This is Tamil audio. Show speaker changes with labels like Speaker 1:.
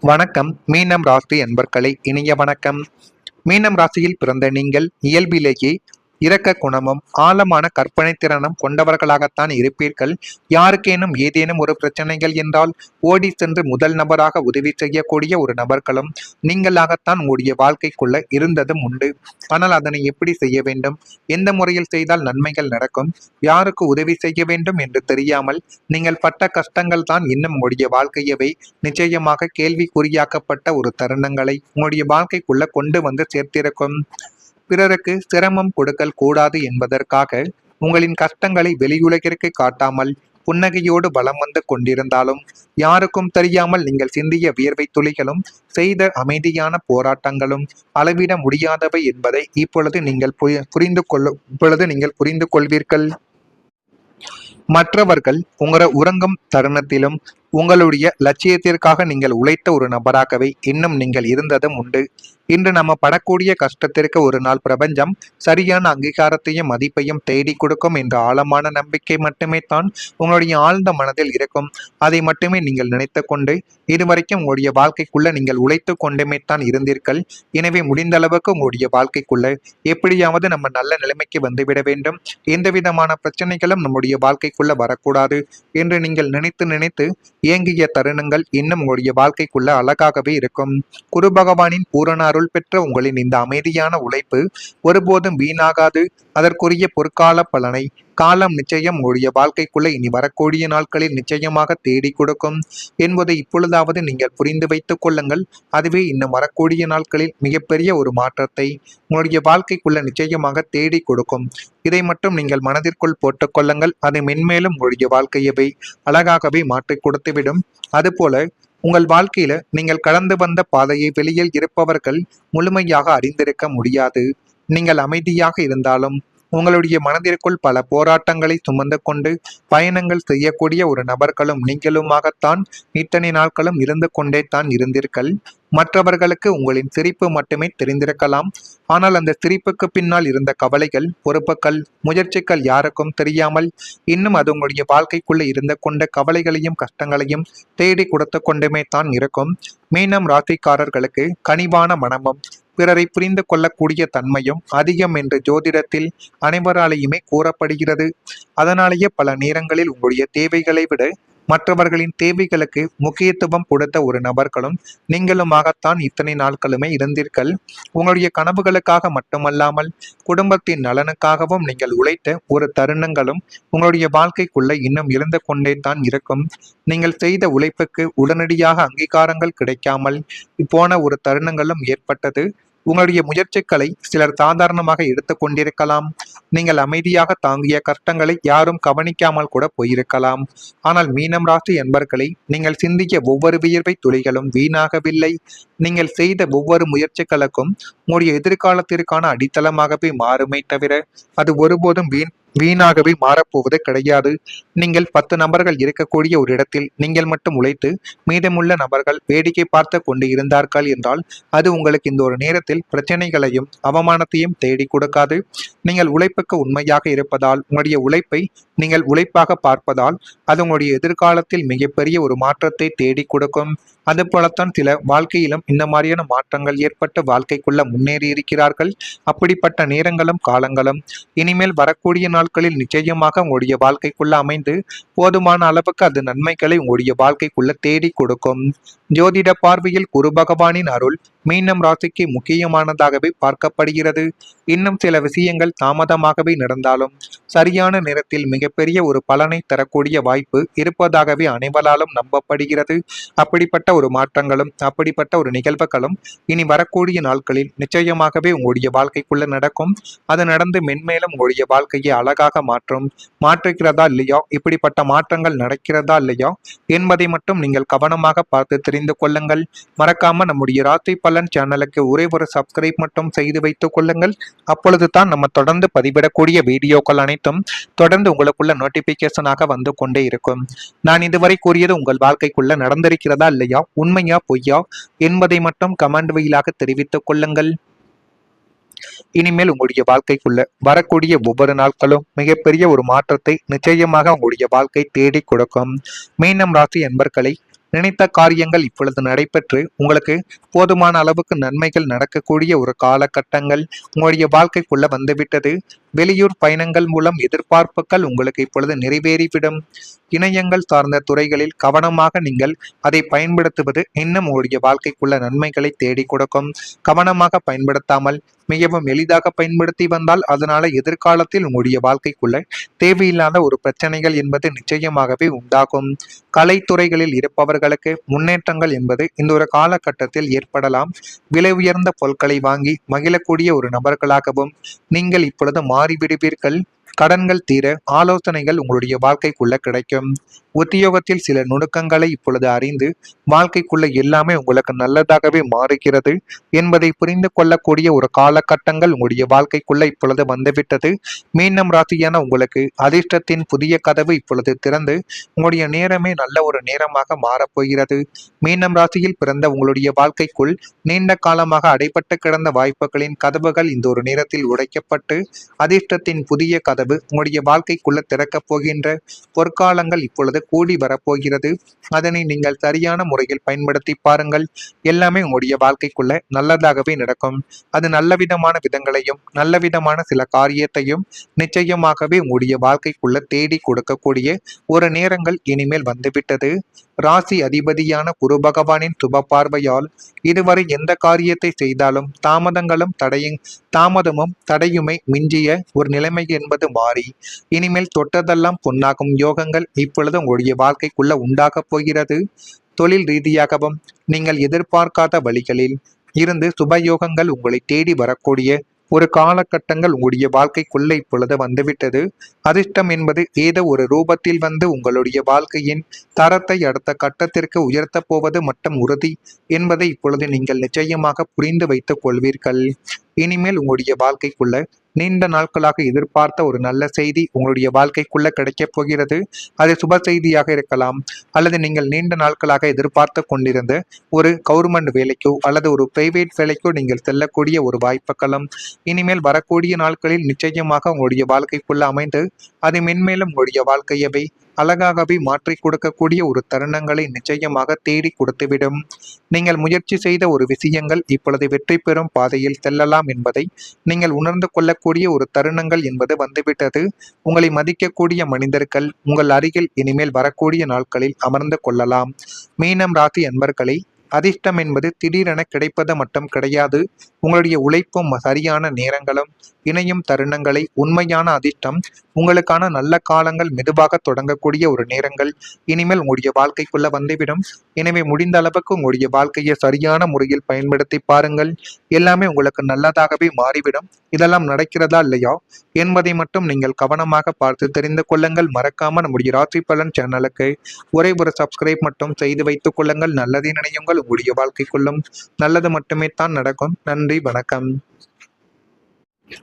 Speaker 1: வணக்கம். மீனம் ராசி அன்பர்களே, இனிய வணக்கம். மீனம் ராசியில் பிறந்த நீங்கள் இயல்பிலேயே இரக்க குணமும் ஆழமான கற்பனை திறனும் கொண்டவர்களாகத்தான் இருப்பீர்கள். யாருக்கேனும் ஏதேனும் ஒரு பிரச்சனைகள் என்றால் ஓடி சென்று முதல் நபராக உதவி செய்யக்கூடிய ஒரு நபர்களும் நீங்களாகத்தான் உங்களுடைய வாழ்க்கைக்குள்ள இருந்ததும் உண்டு. ஆனால் அதனை எப்படி செய்ய வேண்டும், எந்த முறையில் செய்தால் நன்மைகள் நடக்கும், யாருக்கு உதவி செய்ய வேண்டும் என்று தெரியாமல் நீங்கள் பட்ட கஷ்டங்கள் தான் இன்னும் உங்களுடைய வாழ்க்கையவை நிச்சயமாக கேள்விக்குறியாக்கப்பட்ட ஒரு தருணங்களை உங்களுடைய வாழ்க்கைக்குள்ள கொண்டு வந்து சேர்த்திருக்கும். பிறருக்கு சிரமம் கொடுக்கல் கூடாது என்பதற்காக உங்களின் கஷ்டங்களை வெளியுலகிற்கு காட்டாமல் புன்னகையோடு வலம் வந்து கொண்டிருந்தாலும் யாருக்கும் தெரியாமல் நீங்கள் சிந்திய வியர்வை துளிகளும் செய்த அமைதியான போராட்டங்களும் அளவிட முடியாதவை என்பதை இப்பொழுது நீங்கள் புரிந்து கொள்வீர்கள். மற்றவர்கள் உங்களை உறங்கும் தருணத்திலும் உங்களுடைய லட்சியத்திற்காக நீங்கள் உழைத்த ஒரு நபராகவே இன்னும் நீங்கள் இருந்ததும் உண்டு. இன்று நம்ம படக்கூடிய கஷ்டத்திற்கு ஒரு நாள் பிரபஞ்சம் சரியான அங்கீகாரத்தையும் மதிப்பையும் தேடி கொடுக்கும் என்ற ஆழமான நம்பிக்கை மட்டுமே தான் உங்களுடைய ஆழ்ந்த மனதில் இருக்கும். அதை மட்டுமே நீங்கள் நினைத்து கொண்டு இதுவரைக்கும் உங்களுடைய வாழ்க்கைக்குள்ள நீங்கள் உழைத்து கொண்டுமே தான் இருந்தீர்கள். எனவே முடிந்த அளவுக்கு உங்களுடைய வாழ்க்கைக்குள்ள எப்படியாவது நம்ம நல்ல நிலைமைக்கு வந்துவிட வேண்டும், எந்த விதமான பிரச்சனைகளும் நம்முடைய வாழ்க்கைக்குள்ள வரக்கூடாது என்று நீங்கள் நினைத்து நினைத்து இயங்கிய தருணங்கள் இன்னும் உங்களுடைய வாழ்க்கைக்குள்ள அழகாகவே இருக்கும். குரு பகவானின் பூரண அருள் பெற்ற உங்களின் இந்த அமைதியான உழைப்பு ஒருபோதும் வீணாகாது. அதற்குரிய பொற்கால பலனை காலம் நிச்சயம் உங்களுடைய வாழ்க்கைக்குள்ள இனி வரக்கூடிய நாட்களில் நிச்சயமாக தேடி கொடுக்கும் என்பதை இப்பொழுதாவது நீங்கள் புரிந்து வைத்துக் கொள்ளுங்கள். அதுவே இன்னும் வரக்கூடிய நாட்களில் மிகப்பெரிய ஒரு மாற்றத்தை உங்களுடைய வாழ்க்கைக்குள்ள நிச்சயமாக தேடி கொடுக்கும். இதை மட்டும் நீங்கள் மனதிற்குள் போட்டுக்கொள்ளுங்கள். அதை மென்மேலும் உங்களுடைய வாழ்க்கையவை அழகாகவே மாற்றி கொடுத்துவிடும். அதுபோல உங்கள் வாழ்க்கையில நீங்கள் கடந்து வந்த பாதையை வெளியில் இருப்பவர்கள் முழுமையாக அறிந்திருக்க முடியாது. நீங்கள் அமைதியாக இருந்தாலும் உங்களுடைய மனதிற்குள் பல போராட்டங்களை சுமந்து கொண்டு பயணங்கள் செய்யக்கூடிய ஒரு நபர்களும் நீங்களுமாகத்தான் இத்தனை நாட்களும் இருந்து கொண்டே தான் இருந்தீர்கள். மற்றவர்களுக்கு உங்களின் சிரிப்பு மட்டுமே தெரிந்திருக்கலாம். ஆனால் அந்த சிரிப்புக்கு பின்னால் இருந்த கவலைகள், பொறுப்புகள், முயற்சிகள் யாருக்கும் தெரியாமல் இன்னும் அது உங்களுடைய வாழ்க்கைக்குள்ள இருந்து கொண்ட கவலைகளையும் கஷ்டங்களையும் தேடி கொடுத்து கொண்டுமே தான் இருக்கும். மீனம் ராசிக்காரர்களுக்கு கனிவான மனமும் பிறரை புரிந்து கொள்ளக்கூடிய தன்மையும் அதிகம் என்று ஜோதிடத்தில் அனைவராலேயுமே கூறப்படுகிறது. அதனாலேயே பல நேரங்களில் உங்களுடைய தேவைகளை விட மற்றவர்களின் தேவைகளுக்கு முக்கியத்துவம் கொடுத்த ஒரு நபர்களும் நீங்களுமாகத்தான் இத்தனை நாட்களுமே இருந்தீர்கள். உங்களுடைய கனவுகளுக்காக மட்டுமல்லாமல் குடும்பத்தின் நலனுக்காகவும் நீங்கள் உழைத்த ஒரு தருணங்களும் உங்களுடைய வாழ்க்கைக்குள்ள இன்னும் இருந்து கொண்டே தான் இருக்கும். நீங்கள் செய்த உழைப்புக்கு உடனடியாக அங்கீகாரங்கள் கிடைக்காமல் போன ஒரு தருணங்களும் ஏற்பட்டது. உங்களுடைய முயற்சிகளை சிலர் சாதாரணமாக எடுத்துக்கொண்டிருக்கலாம். நீங்கள் அமைதியாக தாங்கிய கஷ்டங்களை யாரும் கவனிக்காமல் கூட போயிருக்கலாம். ஆனால் மீனம் ராசி என்பர்களை நீங்கள் சிந்திய ஒவ்வொரு வியர்வை துளிகளும் வீணாகவில்லை. நீங்கள் செய்த ஒவ்வொரு முயற்சிகளுக்கும் உங்களுடைய எதிர்காலத்திற்கான அடித்தளமாகவே மாறுமே தவிர அது ஒருபோதும் வீணாகவே மாறப்போவது கிடையாது. நீங்கள் 10 நபர்கள் இருக்கக்கூடிய ஒரு இடத்தில் நீங்கள் மட்டும் உழைத்து மீதமுள்ள நபர்கள் வேடிக்கை பார்த்து கொண்டு இருந்தார்கள் என்றால் அது உங்களுக்கு இந்த ஒரு நேரத்தில் பிரச்சனைகளையும் அவமானத்தையும் தேடி கொடுக்காது. நீங்கள் உழைப்புக்கு உண்மையாக இருப்பதால், உங்களுடைய உழைப்பை நீங்கள் உழைப்பாக பார்ப்பதால் அது உங்களுடைய எதிர்காலத்தில் மிகப்பெரிய ஒரு மாற்றத்தை தேடி கொடுக்கும். அது போலத்தான் சில வாழ்க்கையிலும் இந்த மாதிரியான மாற்றங்கள் ஏற்பட்டு வாழ்க்கைக்குள்ள முன்னேறி இருக்கிறார்கள். அப்படிப்பட்ட நேரங்களும் காலங்களும் இனிமேல் வரக்கூடிய நாட்களில் நிச்சயமாக உங்களுடைய வாழ்க்கைக்குள்ள அமைந்து போதுமான அளவுக்கு அது நன்மைகளை உங்களுடைய வாழ்க்கைக்குள்ள தேடி கொடுக்கும். ஜோதிட பார்வையில் குரு பகவானின் அருள் மீனம் ராசிக்கு முக்கியமானதாகவே பார்க்கப்படுகிறது. இன்னும் சில விஷயங்கள் தாமதமாகவே நடந்தாலும் சரியான நேரத்தில் மிகப்பெரிய ஒரு பலனை தரக்கூடிய வாய்ப்பு இருப்பதாகவே அனைவராலும் நம்பப்படுகிறது. அப்படிப்பட்ட ஒரு மாற்றங்களும் அப்படிப்பட்ட ஒரு நிகழ்வுகளும் இனி வரக்கூடிய நாட்களில் நிச்சயமாகவே உங்களுடைய வாழ்க்கைக்குள்ள நடக்கும். அது நடந்து மென்மேலும் உங்களுடைய வாழ்க்கையை அழகாக மாற்றுகிறதா இல்லையா, இப்படிப்பட்ட மாற்றங்கள் நடக்கிறதா இல்லையா என்பதை மட்டும் நீங்கள் கவனமாக பார்த்து தெரிந்து கொள்ளுங்கள். மறக்காம நம்முடைய ராசி பலன் சேனலுக்கு ஒரே ஒரு சப்ஸ்கிரைப் மட்டும் செய்து வைத்துக் கொள்ளுங்கள். அப்பொழுது தான் நம்ம தொடர்ந்து பதிவிடக்கூடிய வீடியோக்கள் அனைத்தும் தொடர்ந்து உங்களுக்குள்ள நோட்டிபிகேஷனாக வந்து கொண்டே இருக்கும். நான் இதுவரை கூறியது உங்கள் வாழ்க்கைக்குள்ள நடந்திருக்கிறதா இல்லையா, உண்மையா பொய்யா என்பதை மட்டும் கமெண்ட் வழியாக தெரிவித்துக் கொள்ளுங்கள். இனிமேல் உங்களுடைய வாழ்க்கைக்குள்ள வரக்கூடிய ஒவ்வொரு நாட்களும் மிகப்பெரிய ஒரு மாற்றத்தை நிச்சயமாக உங்களுடைய வாழ்க்கை தேடி கொடுக்கும். மீனம் ராசி என்பர்களை நினைத்த காரியங்கள் இப்பொழுது நடைபெற்று உங்களுக்கு போதுமான அளவுக்கு நன்மைகள் நடக்கக்கூடிய ஒரு காலகட்டங்கள் உங்களுடைய வாழ்க்கைக்குள்ள வந்துவிட்டது. வெளியூர் பயணங்கள் மூலம் எதிர்பார்ப்புகள் உங்களுக்கு இப்பொழுது நிறைவேறிவிடும். இணையங்கள் சார்ந்த துறைகளில் கவனமாக நீங்கள் அதை பயன்படுத்துவது இன்னும் உங்களுடைய வாழ்க்கைக்குள்ள நன்மைகளை தேடி கொடுக்கும். கவனமாக பயன்படுத்தாமல் மிகவும் எளிதாக பயன்படுத்தி வந்தால் அதனால எதிர்காலத்தில் உங்களுடைய வாழ்க்கைக்குள்ள தேவையில்லாத ஒரு பிரச்சனைகள் என்பது நிச்சயமாகவே உண்டாகும். கலைத்துறைகளில் இருப்பவர்களுக்கு முன்னேற்றங்கள் என்பது இந்த ஒரு காலகட்டத்தில் ஏற்படலாம். விலை உயர்ந்த பொருட்களை வாங்கி மகிழக்கூடிய ஒரு நபர்களாகவும் நீங்கள் இப்பொழுது மாறிவிடுவீர்கள். கடன்கள் தீர ஆலோசனைகள் உங்களுடைய வாழ்க்கைக்குள்ள கிடைக்கும். உத்தியோகத்தில் சில நுணுக்கங்களை இப்பொழுது அறிந்து வாழ்க்கைக்குள்ள எல்லாமே உங்களுக்கு நல்லதாகவே மாறுகிறது என்பதை புரிந்து கொள்ளக்கூடிய ஒரு காலகட்டங்கள் உங்களுடைய வாழ்க்கைக்குள்ள இப்பொழுது வந்துவிட்டது. மீனம் ராசியான உங்களுக்கு அதிர்ஷ்டத்தின் புதிய கதவு இப்பொழுது திறந்து உங்களுடைய நேரமே நல்ல ஒரு நேரமாக மாறப்போகிறது. மீனம் ராசியில் பிறந்த உங்களுடைய வாழ்க்கைக்குள் நீண்ட காலமாக அடைபட்டு கிடந்த வாய்ப்புகளின் கதவுகள் இந்த ஒரு நேரத்தில் உடைக்கப்பட்டு அதிர்ஷ்டத்தின் புதிய கதவு உங்களுடைய வாழ்க்கைக்குள்ள திறக்கப் போகின்ற பொற்காலங்கள் இப்பொழுது கூடி வரப்போகிறது. அதனை நீங்கள் சரியான முறையில் பயன்படுத்தி பாருங்கள். எல்லாமே உங்களுடைய வாழ்க்கைக்குள்ள நல்லதாகவே நடக்கும். அது நல்ல விதமான விதங்களையும் நல்ல விதமான சில காரியத்தையும் நிச்சயமாகவே உங்களுடைய வாழ்க்கைக்குள்ள தேடி கொடுக்கக்கூடிய ஒரு நேரங்கள் இனிமேல் வந்துவிட்டது. ராசி அதிபதியான குரு பகவானின் சுப பார்வையால் இதுவரை எந்த காரியத்தை செய்தாலும் தாமதமும் தடையுமே மிஞ்சிய ஒரு நிலைமை என்பது மாறி இனிமேல் தொட்டதெல்லாம் பொன்னாகும் யோகங்கள் இப்பொழுது உங்களுடைய வாழ்க்கைக்குள்ள உண்டாகப் போகிறது. தொழில் ரீதியாகவும் நீங்கள் எதிர்பார்க்காத வழிகளில் இருந்து சுபயோகங்கள் உங்களை தேடி வரக்கூடிய ஒரு காலகட்டங்கள் உங்களுடைய வாழ்க்கைக்குள்ள இப்பொழுது வந்துவிட்டது. அதிர்ஷ்டம் என்பது ஏதோ ஒரு ரூபத்தில் வந்து உங்களுடைய வாழ்க்கையின் தரத்தை அடுத்த கட்டத்திற்கு உயர்த்தப் போவது மட்டும் உறுதி என்பதை இப்பொழுது நீங்கள் நிச்சயமாக புரிந்து வைத்துக் கொள்வீர்கள். இனிமேல் உங்களுடைய வாழ்க்கைக்குள்ள நீண்ட நாட்களாக எதிர்பார்த்த ஒரு நல்ல செய்தி உங்களுடைய வாழ்க்கைக்குள்ள கிடைக்கப் போகிறது. அது சுப செய்தியாக இருக்கலாம், அல்லது நீங்கள் நீண்ட நாட்களாக எதிர்பார்த்து கொண்டிருந்த ஒரு கவர்மெண்ட் வேலைக்கோ அல்லது ஒரு பிரைவேட் வேலைக்கோ நீங்கள் செல்லக்கூடிய ஒரு வாய்ப்புகளும் இனிமேல் வரக்கூடிய நாட்களில் நிச்சயமாக உங்களுடைய வாழ்க்கைக்குள்ள அமைந்து அது மென்மேலும் உங்களுடைய வாழ்க்கையவை அழகாகவே மாற்றி கொடுக்கக்கூடிய ஒரு தருணங்களை நிச்சயமாக தேடி கொடுத்துவிடும். நீங்கள் முயற்சி செய்த ஒரு விஷயங்கள் இப்பொழுது வெற்றி பெறும் பாதையில் செல்லலாம் என்பதை நீங்கள் உணர்ந்து கொள்ளக்கூடிய ஒரு தருணங்கள் என்பது வந்துவிட்டது. உங்களை மதிக்கக்கூடிய மனிதர்கள் உங்கள் அருகில் இனிமேல் வரக்கூடிய நாட்களில் அமர்ந்து கொள்ளலாம். மீனம் ராசி அன்பர்களை அதிர்ஷ்டம் என்பது திடீரென கிடைப்பது மட்டும் கிடையாது. உங்களுடைய உழைப்பும் சரியான நேரங்களும் இணையும் தருணங்களை உண்மையான அதிர்ஷ்டம் உங்களுக்கான நல்ல காலங்கள் மெதுவாக தொடங்கக்கூடிய ஒரு நேரங்கள் இனிமேல் உங்களுடைய வாழ்க்கைக்குள்ள வந்துவிடும். எனவே முடிந்த அளவுக்கு உங்களுடைய வாழ்க்கையை சரியான முறையில் பயன்படுத்தி பாருங்கள். எல்லாமே உங்களுக்கு நல்லதாகவே மாறிவிடும். இதெல்லாம் நடக்கிறதா இல்லையா என்பதை மட்டும் நீங்கள் கவனமாக பார்த்து தெரிந்து கொள்ளுங்கள். மறக்காம நம்முடைய ராசி பலன் சேனலுக்கு ஒரே ஒரு சப்ஸ்கிரைப் மட்டும் செய்து வைத்துக் கொள்ளுங்கள். நல்லதே நினையுங்கள். உங்களுடைய வாழ்க்கைக்குள்ளும் நல்லது மட்டுமே தான் நடக்கும். நன்றி, வணக்கம்.